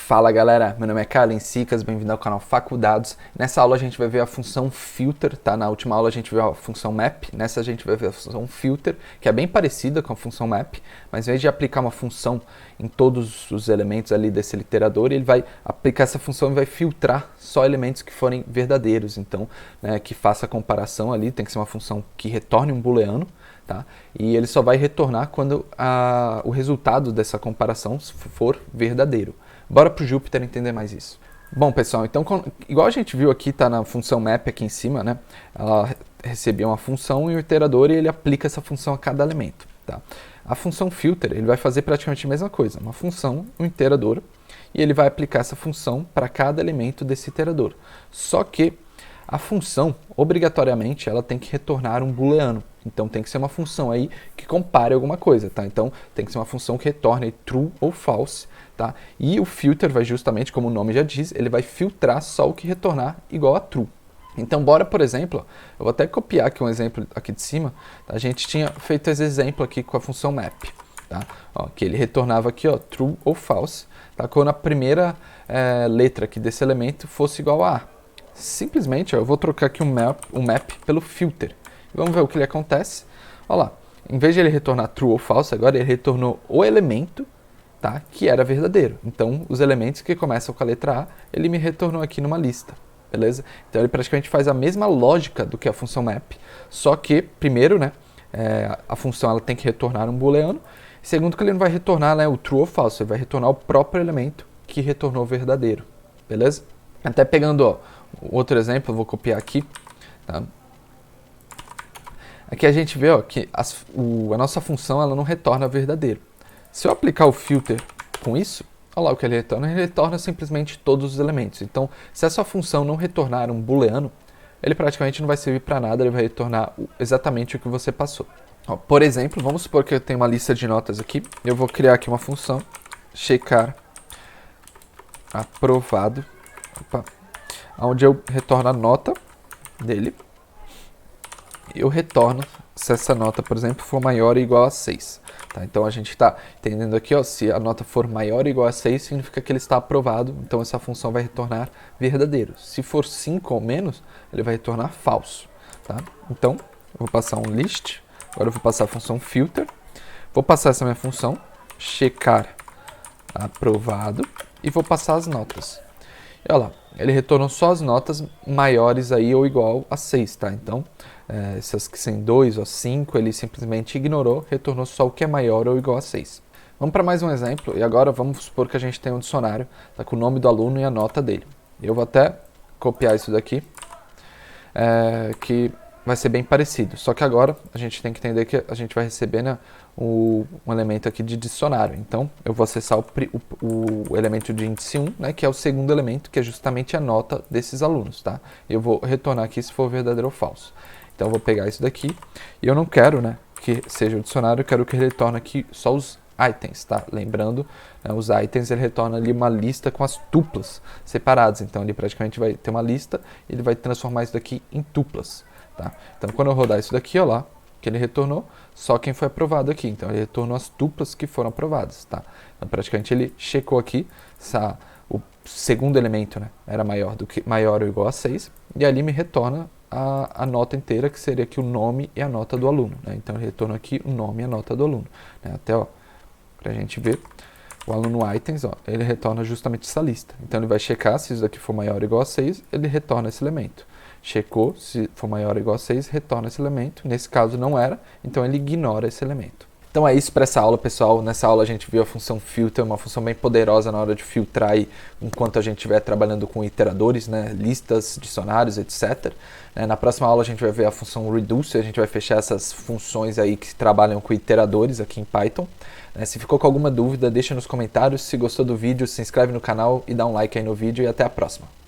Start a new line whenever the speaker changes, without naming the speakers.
Fala galera, meu nome é Carlin Sicas, bem-vindo ao canal Facudados. Nessa aula a gente vai ver a função filter, tá? Na última aula a gente viu a função map, nessa a gente vai ver a função filter, que é bem parecida com a função map, mas em vez de aplicar uma função em todos os elementos ali desse iterador, ele vai aplicar essa função e vai filtrar só elementos que forem verdadeiros, então, né, que faça a comparação ali, tem que ser uma função que retorne um booleano, tá? E ele só vai retornar quando o resultado dessa comparação for verdadeiro. Bora pro Jupyter entender mais isso. Bom, pessoal, então, igual a gente viu aqui, tá na função map aqui em cima, né? Ela recebia uma função e o iterador ele aplica essa função a cada elemento, tá? A função filter, ele vai fazer praticamente a mesma coisa, uma função, um iterador, e ele vai aplicar essa função para cada elemento desse iterador. Só que a função, obrigatoriamente, ela tem que retornar um booleano. Então tem que ser uma função aí que compare alguma coisa, tá? Então tem que ser uma função que retorne true ou false, tá? E o filter vai justamente, como o nome já diz, ele vai filtrar só o que retornar igual a true. Então bora, por exemplo, eu vou até copiar aqui um exemplo aqui de cima, tá? A gente tinha feito esse exemplo aqui com a função map, tá? Ó, que ele retornava aqui, ó, true ou false, tá? Quando a primeira letra aqui desse elemento fosse igual a A. Simplesmente, ó, eu vou trocar aqui um map pelo filter. Vamos ver o que ele acontece. Olha lá, em vez de ele retornar true ou false, agora ele retornou o elemento, tá, que era verdadeiro. Então, os elementos que começam com a letra A, ele me retornou aqui numa lista, beleza? Então, ele praticamente faz a mesma lógica do que a função map, só que, primeiro, né, a função ela tem que retornar um booleano, e segundo que ele não vai retornar, né, o true ou false, ele vai retornar o próprio elemento que retornou verdadeiro, beleza? Até pegando, ó, outro exemplo, eu vou copiar aqui, tá? Aqui a gente vê, ó, que a nossa função ela não retorna verdadeiro. Se eu aplicar o filter com isso, olha lá o que ele retorna simplesmente todos os elementos. Então, se essa função não retornar um booleano, ele praticamente não vai servir para nada, ele vai retornar exatamente o que você passou. Ó, por exemplo, vamos supor que eu tenho uma lista de notas aqui, eu vou criar aqui uma função, checar aprovado, onde eu retorno a nota dele, eu retorno se essa nota, por exemplo, for maior ou igual a 6. Tá? Então a gente está entendendo aqui, ó, se a nota for maior ou igual a 6, significa que ele está aprovado, então essa função vai retornar verdadeiro. Se for 5 ou menos, ele vai retornar falso. Tá? Então, eu vou passar um list, agora eu vou passar a função filter, vou passar essa minha função, checar aprovado, e vou passar as notas. E olha lá, ele retornou só as notas maiores aí ou igual a 6, tá? Então, essas que são 2 ou 5, ele simplesmente ignorou, retornou só o que é maior ou igual a 6. Vamos para mais um exemplo, e agora vamos supor que a gente tem um dicionário, tá, com o nome do aluno e a nota dele. Eu vou até copiar isso daqui, que vai ser bem parecido, só que agora a gente tem que entender que a gente vai receber, né, um elemento aqui de dicionário. Então, eu vou acessar o elemento de índice 1, né, que é o segundo elemento, que é justamente a nota desses alunos, tá? Eu vou retornar aqui se for verdadeiro ou falso. Então, eu vou pegar isso daqui, e eu não quero, né, que seja o dicionário, eu quero que ele retorne aqui só os itens, tá? Lembrando, né, os itens, ele retorna ali uma lista com as tuplas separadas. Então, ele praticamente vai ter uma lista, e ele vai transformar isso daqui em tuplas, tá? Então, quando eu rodar isso daqui, ó lá, que ele retornou só quem foi aprovado aqui. Então, ele retornou as tuplas que foram aprovadas, tá? Então, praticamente, ele checou aqui se o segundo elemento, né, era maior ou igual a 6, e ali me retorna a nota inteira, que seria aqui o nome e a nota do aluno, né? Então, ele retorna aqui o nome e a nota do aluno, né? Até, ó, pra gente ver, o aluno items, ó, ele retorna justamente essa lista. Então, ele vai checar se isso daqui for maior ou igual a 6, ele retorna esse elemento. Checou, se for maior ou igual a 6, retorna esse elemento. Nesse caso não era, então ele ignora esse elemento. Então é isso para essa aula, pessoal. Nessa aula a gente viu a função filter, uma função bem poderosa na hora de filtrar aí, enquanto a gente estiver trabalhando com iteradores, né, listas, dicionários, etc. Na próxima aula a gente vai ver a função reduce, a gente vai fechar essas funções aí que trabalham com iteradores aqui em Python. Se ficou com alguma dúvida, deixa nos comentários. Se gostou do vídeo, se inscreve no canal e dá um like aí no vídeo, e até a próxima.